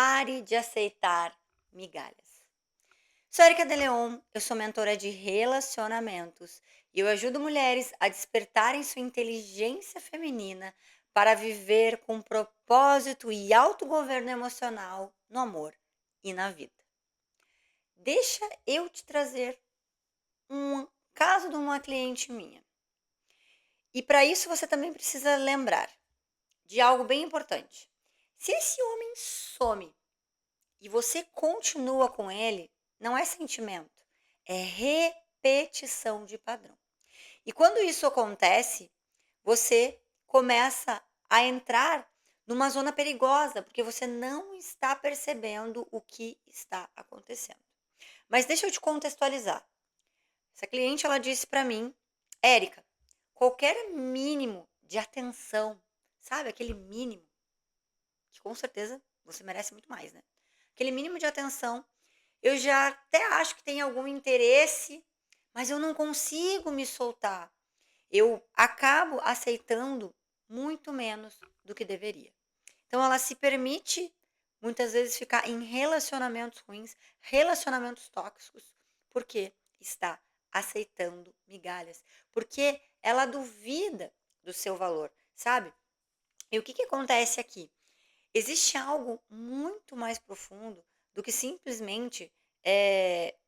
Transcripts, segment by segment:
Pare de aceitar migalhas. Sou Erika de Leon, eu sou mentora de relacionamentos e eu ajudo mulheres a despertarem sua inteligência feminina para viver com propósito e autogoverno emocional no amor e na vida. Deixa eu te trazer um caso de uma cliente minha. E para isso você também precisa lembrar de algo bem importante. Se esse homem some e você continua com ele, não é sentimento, é repetição de padrão. E quando isso acontece, você começa a entrar numa zona perigosa, porque você não está percebendo o que está acontecendo. Mas deixa eu te contextualizar. Essa cliente ela disse para mim, Érica, qualquer mínimo de atenção, sabe, aquele mínimo, que com certeza você merece muito mais, né? Aquele mínimo de atenção, eu já até acho que tem algum interesse, mas eu não consigo me soltar. Eu acabo aceitando muito menos do que deveria. Então ela se permite muitas vezes ficar em relacionamentos ruins, relacionamentos tóxicos, porque está aceitando migalhas, porque ela duvida do seu valor, sabe? E o que que acontece aqui? Existe algo muito mais profundo do que simplesmente,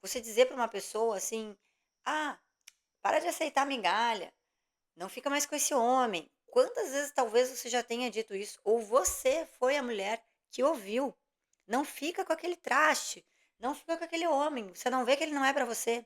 você dizer para uma pessoa assim: "Ah, para de aceitar migalha, não fica mais com esse homem". Quantas vezes talvez você já tenha dito isso, ou você foi a mulher que ouviu: "Não fica com aquele traste, não fica com aquele homem, você não vê que ele não é para você".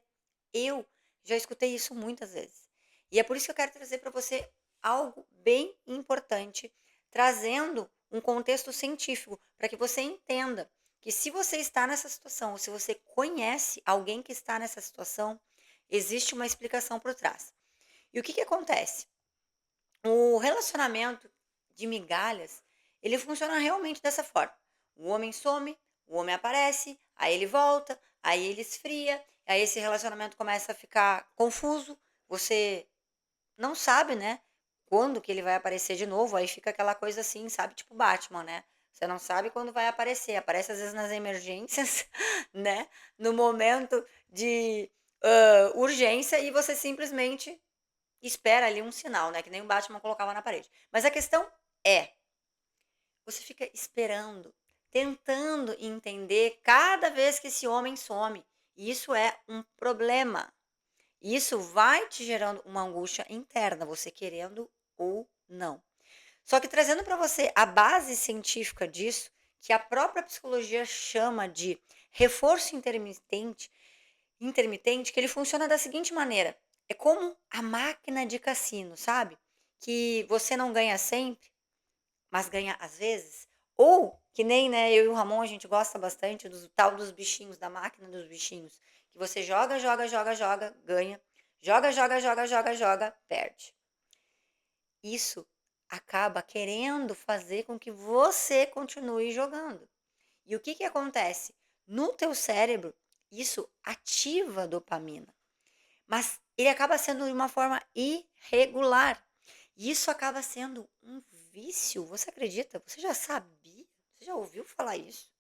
Eu já escutei isso muitas vezes. E é por isso que eu quero trazer para você algo bem importante, trazendo um contexto científico, para que você entenda que se você está nessa situação, ou se você conhece alguém que está nessa situação, existe uma explicação por trás. E o que que acontece? O relacionamento de migalhas, ele funciona realmente dessa forma. O homem some, o homem aparece, aí ele volta, aí ele esfria, aí esse relacionamento começa a ficar confuso, você não sabe, né, quando que ele vai aparecer de novo, aí fica aquela coisa assim, sabe, tipo Batman, né? Você não sabe quando vai aparecer, aparece às vezes nas emergências, né, no momento de urgência e você simplesmente espera ali um sinal, né, que nem o Batman colocava na parede. Mas a questão é, você fica esperando, tentando entender cada vez que esse homem some, e isso é um problema. Isso vai te gerando uma angústia interna, você querendo ou não. Só que trazendo para você a base científica disso, que a própria psicologia chama de reforço intermitente, que ele funciona da seguinte maneira: é como a máquina de cassino, sabe? Que você não ganha sempre, mas ganha às vezes. Ou que nem, né, eu e o Ramon a gente gosta bastante do tal dos bichinhos, da máquina dos bichinhos, que você joga, joga, joga, joga, ganha, joga, joga, joga, joga, joga, perde. Isso acaba querendo fazer com que você continue jogando. E o que que acontece? No teu cérebro, isso ativa a dopamina, mas ele acaba sendo de uma forma irregular. E isso acaba sendo um vício, você acredita? Você já sabia? Você já ouviu falar isso?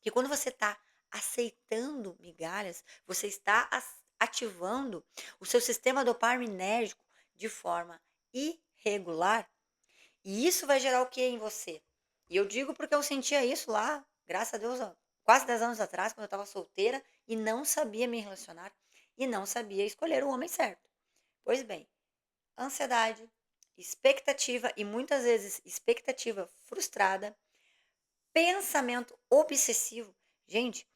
Que quando você está aceitando migalhas, você está ativando o seu sistema dopaminérgico de forma irregular. E isso vai gerar o que em você? E eu digo porque eu sentia isso lá, graças a Deus, há quase 10 anos atrás, quando eu estava solteira e não sabia me relacionar e não sabia escolher o homem certo. Pois bem, ansiedade, expectativa e muitas vezes expectativa frustrada, pensamento obsessivo. Gente,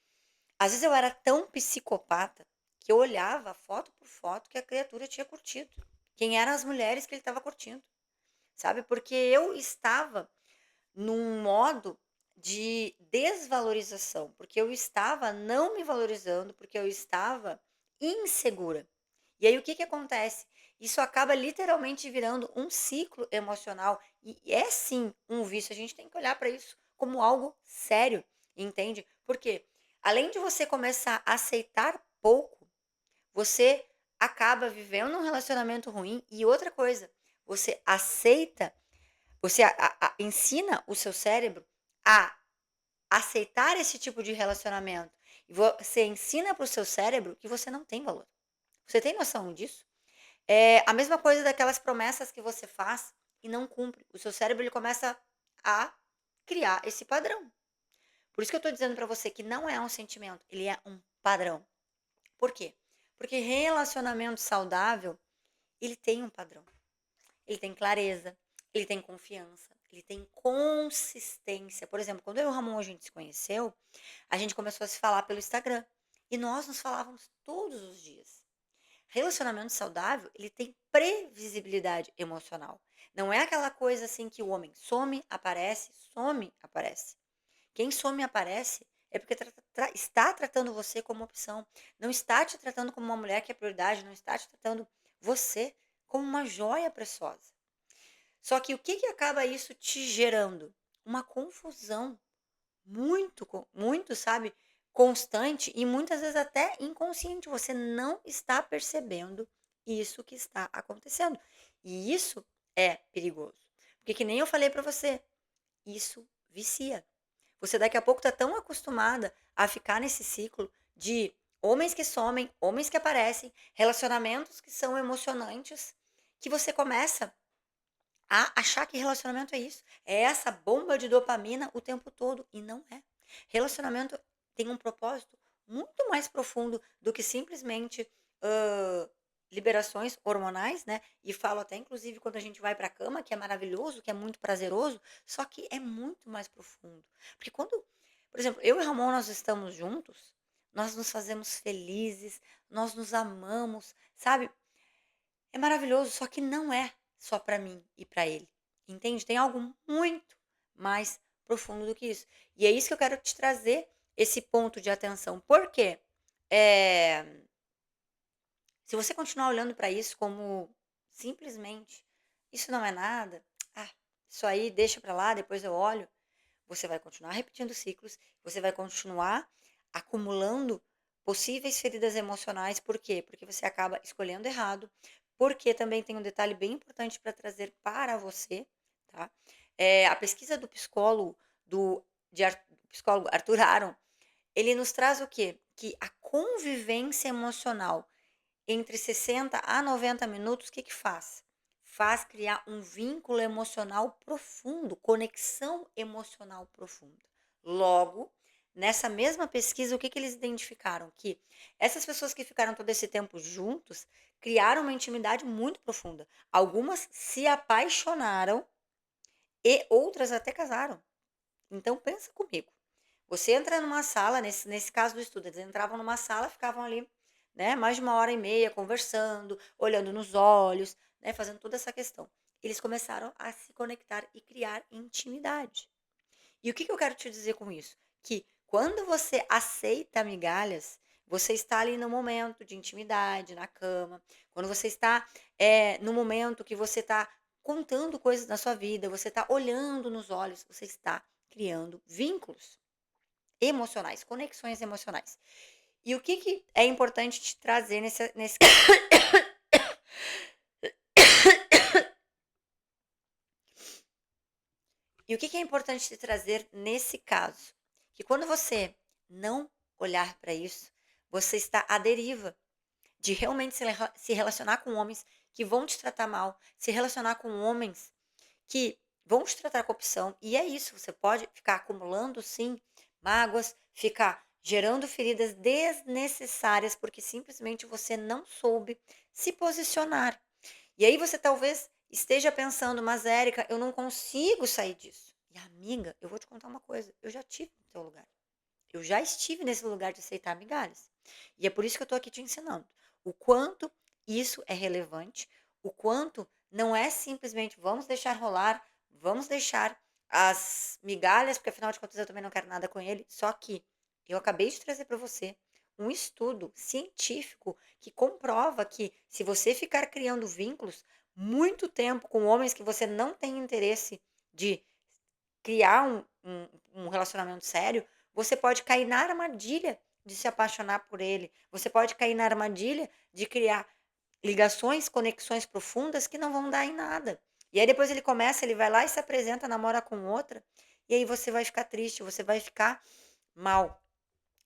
às vezes eu era tão psicopata que eu olhava foto por foto que a criatura tinha curtido. Quem eram as mulheres que ele estava curtindo, sabe? Porque eu estava num modo de desvalorização, porque eu estava não me valorizando, porque eu estava insegura. E aí o que que acontece? Isso acaba literalmente virando um ciclo emocional e é sim um vício, a gente tem que olhar para isso como algo sério, entende? Porque além de você começar a aceitar pouco, você acaba vivendo um relacionamento ruim e outra coisa, você aceita você ensina o seu cérebro a aceitar esse tipo de relacionamento e você ensina para o seu cérebro que você não tem valor. Você tem noção disso? É a mesma coisa daquelas promessas que você faz e não cumpre. O seu cérebro ele começa a criar esse padrão. Por isso que eu estou dizendo para você que não é um sentimento, ele é um padrão. Por quê? Porque relacionamento saudável, ele tem um padrão. Ele tem clareza, ele tem confiança, ele tem consistência. Por exemplo, quando eu e o Ramon a gente se conheceu, a gente começou a se falar pelo Instagram. E nós nos falávamos todos os dias. Relacionamento saudável, ele tem previsibilidade emocional. Não é aquela coisa assim que o homem some, aparece. Quem some e aparece é porque está tratando você como opção. Não está te tratando como uma mulher que é prioridade, não está te tratando você como uma joia preciosa. Só que o que que acaba isso te gerando? Uma confusão muito, sabe, constante e muitas vezes até inconsciente. Você não está percebendo isso que está acontecendo. E isso é perigoso. Porque que nem eu falei para você, isso vicia. Você daqui a pouco tá tão acostumada a ficar nesse ciclo de homens que somem, homens que aparecem, relacionamentos que são emocionantes, que você começa a achar que relacionamento é isso. É essa bomba de dopamina o tempo todo. E não é. Relacionamento tem um propósito muito mais profundo do que simplesmente hã, liberações hormonais, né? E falo até, inclusive, quando a gente vai para a cama, que é maravilhoso, que é muito prazeroso, só que é muito mais profundo. Porque quando, por exemplo, eu e Ramon, nós estamos juntos, nós nos fazemos felizes, nós nos amamos, sabe? É maravilhoso, só que não é só para mim e para ele, entende? Tem algo muito mais profundo do que isso. E é isso que eu quero te trazer esse ponto de atenção. Por quê? Eh, Se você continuar olhando para isso como simplesmente: "Isso não é nada, ah, isso aí deixa para lá, depois eu olho", você vai continuar repetindo ciclos, você vai continuar acumulando possíveis feridas emocionais. Por quê? Porque você acaba escolhendo errado, porque também tem um detalhe bem importante para trazer para você, tá? A pesquisa do psicólogo do de Ar do psicólogo Arthur Aron, ele nos traz o quê? Que a convivência emocional entre 60 a 90 minutos, o que que faz? Faz criar um vínculo emocional profundo, conexão emocional profunda. Logo, nessa mesma pesquisa, o que que eles identificaram? Que essas pessoas que ficaram todo esse tempo juntos, criaram uma intimidade muito profunda. Algumas se apaixonaram e outras até casaram. Então pensa comigo. Você entra numa sala, nesse caso do estudo, eles entravam numa sala, ficavam ali, né, mais de 1 hora e meia conversando, olhando nos olhos, né, fazendo toda essa questão. Eles começaram a se conectar e criar intimidade. E o que que eu quero te dizer com isso? Que quando você aceita migalhas, você está ali no momento de intimidade, na cama, quando você está, no momento que você está contando coisas da sua vida, você está olhando nos olhos, você está criando vínculos emocionais, conexões emocionais. E o que que é importante te trazer nesse e o que que é importante te trazer nesse caso? Que quando você não olhar para isso, você está à deriva de realmente se relacionar com homens que vão te tratar mal, se relacionar com homens que vão te tratar com opção, e é isso, você pode ficar acumulando sim mágoas, ficar gerando feridas desnecessárias, porque simplesmente você não soube se posicionar. E aí você talvez esteja pensando: "Mas Érica, eu não consigo sair disso". E amiga, eu vou te contar uma coisa, eu já tive no teu lugar. Eu já estive nesse lugar de aceitar migalhas. E é por isso que eu estou aqui te ensinando. O quanto isso é relevante, o quanto não é simplesmente vamos deixar rolar, vamos deixar as migalhas, porque afinal de contas eu também não quero nada com ele. Só que eu acabei de trazer para você um estudo científico que comprova que se você ficar criando vínculos muito tempo com homens que você não tem interesse de criar um relacionamento sério, você pode cair na armadilha de se apaixonar por ele, você pode cair na armadilha de criar ligações, conexões profundas que não vão dar em nada. E aí depois ele vai lá e se apresenta, namora com outra, e aí você vai ficar triste, você vai ficar mal.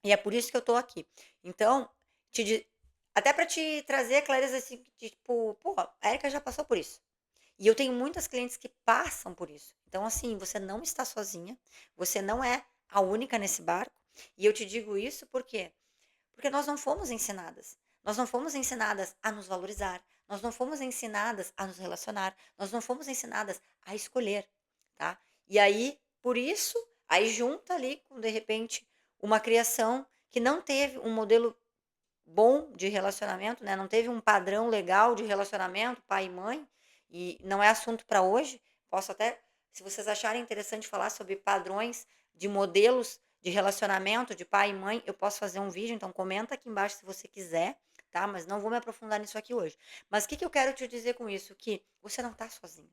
E é por isso que eu tô aqui. Então, te di até para te trazer clareza, assim, de tipo: "Pô, a Erika já passou por isso". E eu tenho muitas clientes que passam por isso. Então, assim, você não está sozinha, você não é a única nesse barco. E eu te digo isso por quê? Porque nós não fomos ensinadas. Nós não fomos ensinadas a nos valorizar, nós não fomos ensinadas a nos relacionar, nós não fomos ensinadas a escolher, tá? E aí, por isso, aí junta ali com, de repente, uma criação que não teve um modelo bom de relacionamento, né, não teve um padrão legal de relacionamento, pai e mãe, e não é assunto para hoje. Posso até, se vocês acharem interessante falar sobre padrões de modelos de relacionamento de pai e mãe, eu posso fazer um vídeo, então comenta aqui embaixo se você quiser, tá? Mas não vou me aprofundar nisso aqui hoje. Mas o que que eu quero te dizer com isso? Que você não está sozinha.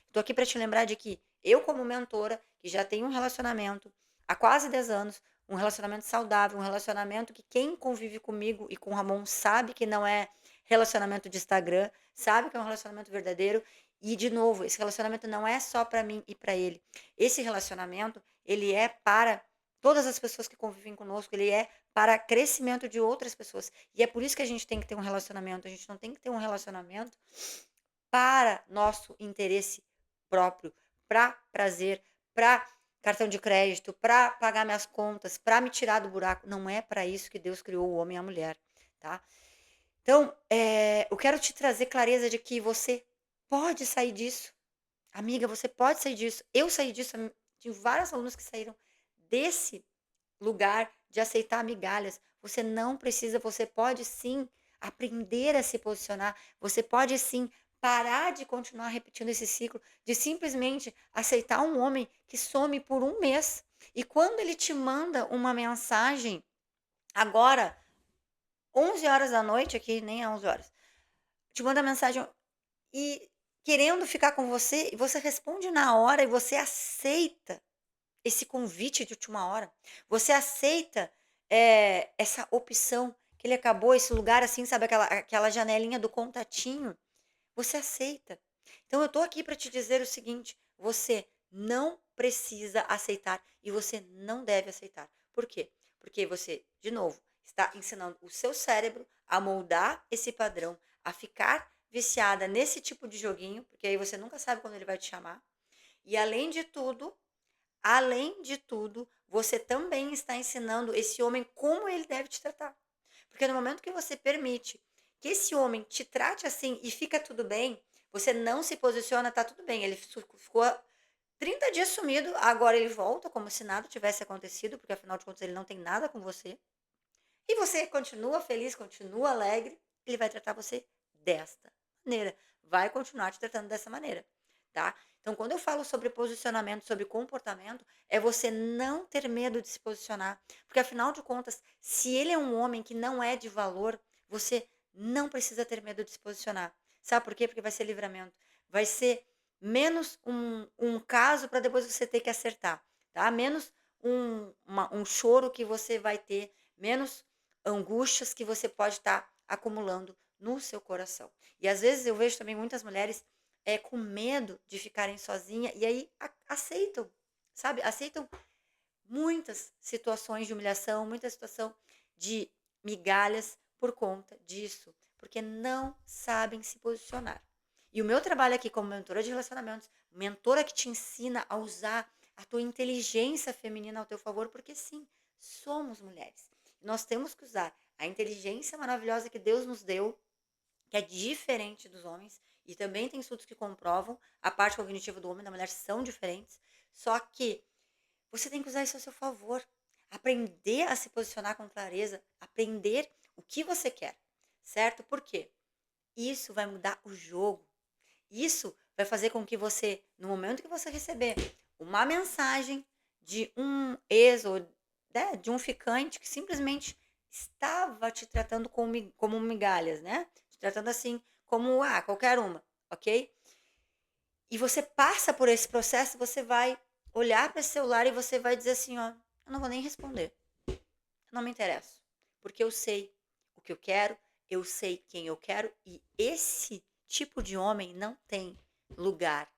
Estou aqui para te lembrar de que eu, como mentora, que já tenho um relacionamento há quase 10 anos, um relacionamento saudável, um relacionamento que quem convive comigo e com o Ramon sabe que não é relacionamento de Instagram, sabe que é um relacionamento verdadeiro. E, de novo, esse relacionamento não é só para mim e para ele. Esse relacionamento, ele é para todas as pessoas que convivem conosco, ele é para crescimento de outras pessoas. E é por isso que a gente tem que ter um relacionamento. A gente não tem que ter um relacionamento para nosso interesse próprio, para prazer, para cartão de crédito, para pagar minhas contas, para me tirar do buraco. Não é para isso que Deus criou o homem e a mulher, tá? Então, eu quero te trazer clareza de que você pode sair disso. Amiga, você pode sair disso. Eu saí disso, tive vários alunos que saíram desse lugar de aceitar migalhas. Você não precisa, você pode sim aprender a se posicionar. Você pode sim parar de continuar repetindo esse ciclo, de simplesmente aceitar um homem que some por um mês. E quando ele te manda uma mensagem, agora, 11 horas da noite, aqui nem é 11 horas, te manda mensagem e querendo ficar com você, e você responde na hora e você aceita esse convite de última hora. Você aceita, essa opção que ele acabou, esse lugar, assim, sabe, aquela janelinha do contatinho, você aceita. Então eu tô aqui para te dizer o seguinte: você não precisa aceitar e você não deve aceitar. Por quê? Porque você, de novo, está ensinando o seu cérebro a moldar esse padrão, a ficar viciada nesse tipo de joguinho, porque aí você nunca sabe quando ele vai te chamar. E além de tudo, você também está ensinando esse homem como ele deve te tratar. Porque no momento que você permite que esse homem te trate assim e fica tudo bem, você não se posiciona, tá tudo bem. Ele ficou 30 dias sumido, agora ele volta como se nada tivesse acontecido, porque afinal de contas ele não tem nada com você. E você continua feliz, continua alegre, ele vai tratar você desta maneira, vai continuar te tratando dessa maneira, tá? Então, quando eu falo sobre posicionamento, sobre comportamento, é você não ter medo de se posicionar, porque afinal de contas, se ele é um homem que não é de valor, você não precisa ter medo de se posicionar. Sabe por quê? Porque vai ser livramento. Vai ser menos um caso para depois você ter que acertar, tá? Menos um choro que você vai ter, menos angústias que você pode estar acumulando no seu coração. E às vezes eu vejo também muitas mulheres com medo de ficarem sozinhas e aí aceitam, sabe? Aceitam muitas situações de humilhação, muita situação de migalhas por conta disso, porque não sabem se posicionar. E o meu trabalho aqui como mentora de relacionamentos, mentora que te ensina a usar a tua inteligência feminina ao teu favor, porque sim, somos mulheres. Nós temos que usar a inteligência maravilhosa que Deus nos deu, que é diferente dos homens, e também tem estudos que comprovam a parte cognitiva do homem e da mulher são diferentes, só que você tem que usar isso a seu favor. Aprender a se posicionar com clareza, aprender o que você quer, certo? Por quê? Isso vai mudar o jogo. Isso vai fazer com que você, no momento que você receber uma mensagem de um ex ou né, de um ficante que simplesmente estava te tratando como migalhas, né? Te tratando assim como qualquer uma, ok? E você passa por esse processo, você vai olhar para esse celular e você vai dizer assim, ó, eu não vou nem responder. Eu não me interesso, porque eu sei o que eu sei quem eu quero e esse tipo de homem não tem lugar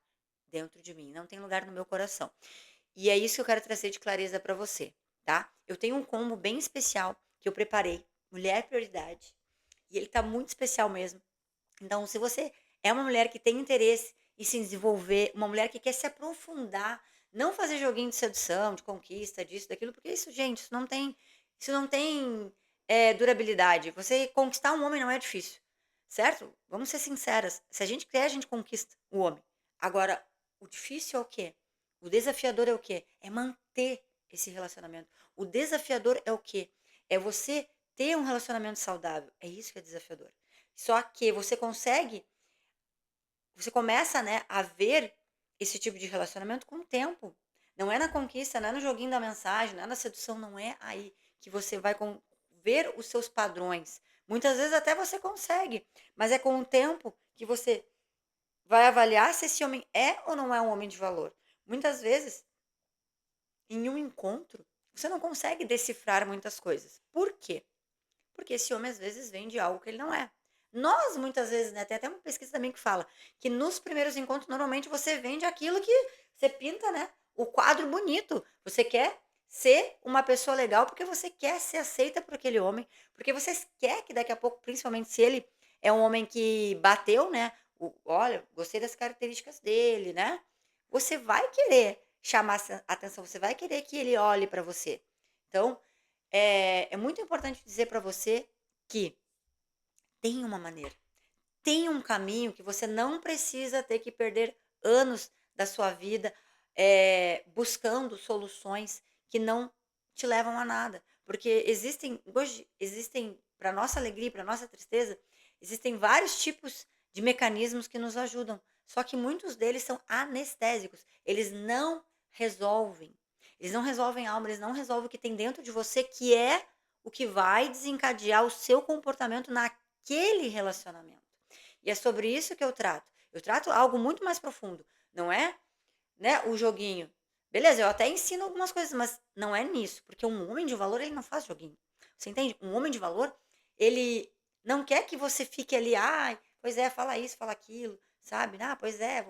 dentro de mim, não tem lugar no meu coração. E é isso que eu quero trazer de clareza para você, tá? Eu tenho um combo bem especial que eu preparei, mulher prioridade, e ele tá muito especial mesmo. Então, se você é uma mulher que tem interesse em se desenvolver, uma mulher que quer se aprofundar, não fazer joguinho de sedução, de conquista, disso, daquilo, porque isso, gente, isso não tem durabilidade. Você conquistar um homem não é difícil, certo? Vamos ser sinceras. Se a gente quer, a gente conquista o homem. Agora, o difícil é o quê? O desafiador é o quê? É manter esse relacionamento. O desafiador é o quê? É você ter um relacionamento saudável. É isso que é desafiador. Só que você começa, né, a ver esse tipo de relacionamento com o tempo. Não é na conquista, não é no joguinho da mensagem, não é na sedução, não é aí que você vai ver os seus padrões. Muitas vezes até você consegue, mas é com o tempo que você vai avaliar se esse homem é ou não é um homem de valor. Muitas vezes, em um encontro, você não consegue decifrar muitas coisas. Por quê? Porque esse homem às vezes vende algo que ele não é. Nós muitas vezes, né, tem até uma pesquisa também que fala que nos primeiros encontros normalmente você vende aquilo que você pinta, né, o quadro bonito. Você quer ser uma pessoa legal porque você quer ser aceita por aquele homem, porque você quer que daqui a pouco, principalmente se ele é um homem que bateu, né, olha, gostei das características dele, né? Você vai querer chamar atenção, você vai querer que ele olhe para você. Então, é muito importante dizer para você que tem uma maneira, tem um caminho que você não precisa ter que perder anos da sua vida, buscando soluções que não te levam a nada. Porque existem, para nossa alegria, para nossa tristeza, existem vários tipos de mecanismos que nos ajudam. Só que muitos deles são anestésicos. Resolvem. Eles não resolvem a alma, eles não resolvem o que tem dentro de você, que é o que vai desencadear o seu comportamento naquele relacionamento. E é sobre isso que eu trato. Eu trato algo muito mais profundo, não é, né, o joguinho. Beleza, eu até ensino algumas coisas, mas não é nisso, porque um homem de valor, ele não faz joguinho. Você entende? Um homem de valor, ele não quer que você fique ali, ai, pois é, fala isso, fala aquilo, sabe? Ah, pois é,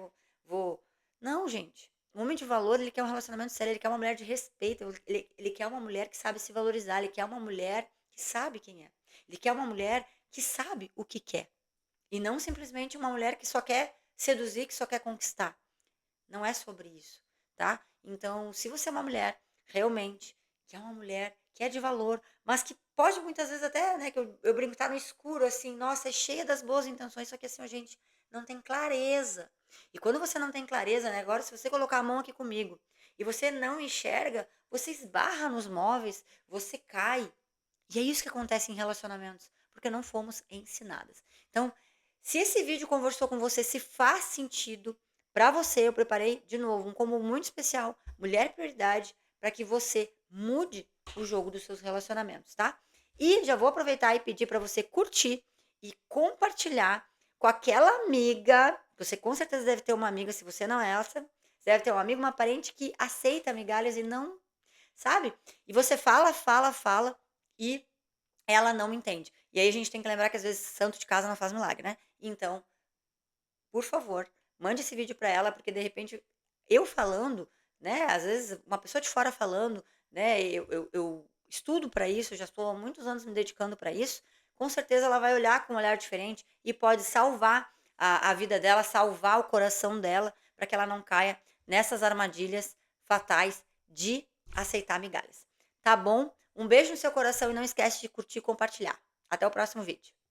vou. Não, gente. Um homem de valor, ele quer um relacionamento sério, ele quer uma mulher de respeito, ele quer uma mulher que sabe se valorizar, ele quer uma mulher que sabe quem é. Ele quer uma mulher que sabe o que quer. E não simplesmente uma mulher que só quer seduzir, que só quer conquistar. Não é sobre isso, tá? Então, se você é uma mulher realmente que é uma mulher que é de valor, mas que pode muitas vezes até, né, que eu brinco, tá no escuro, assim, nossa, é cheia das boas intenções, só que assim, a gente não tem clareza. E quando você não tem clareza, né, agora se você colocar a mão aqui comigo e você não enxerga, você esbarra nos móveis, você cai. E é isso que acontece em relacionamentos, porque não fomos ensinadas. Então, se esse vídeo conversou com você, se faz sentido para você, eu preparei de novo um combo muito especial, mulher prioridade, para que você mude o jogo dos seus relacionamentos, tá? E já vou aproveitar e pedir para você curtir e compartilhar com aquela amiga. Você com certeza deve ter uma amiga, se você não é essa, você deve ter um amigo, uma parente que aceita migalhas e não, sabe? E você fala, fala, fala e ela não entende. E aí a gente tem que lembrar que às vezes santo de casa não faz milagre, né? Então, por favor, mande esse vídeo para ela, porque de repente eu falando, né? Às vezes uma pessoa de fora falando, né? Eu estudo para isso, eu já estou há muitos anos me dedicando para isso. Com certeza ela vai olhar com um olhar diferente e pode salvar a vida dela, salvar o coração dela, para que ela não caia nessas armadilhas fatais de aceitar migalhas. Tá bom? Um beijo no seu coração e não esquece de curtir e compartilhar. Até o próximo vídeo.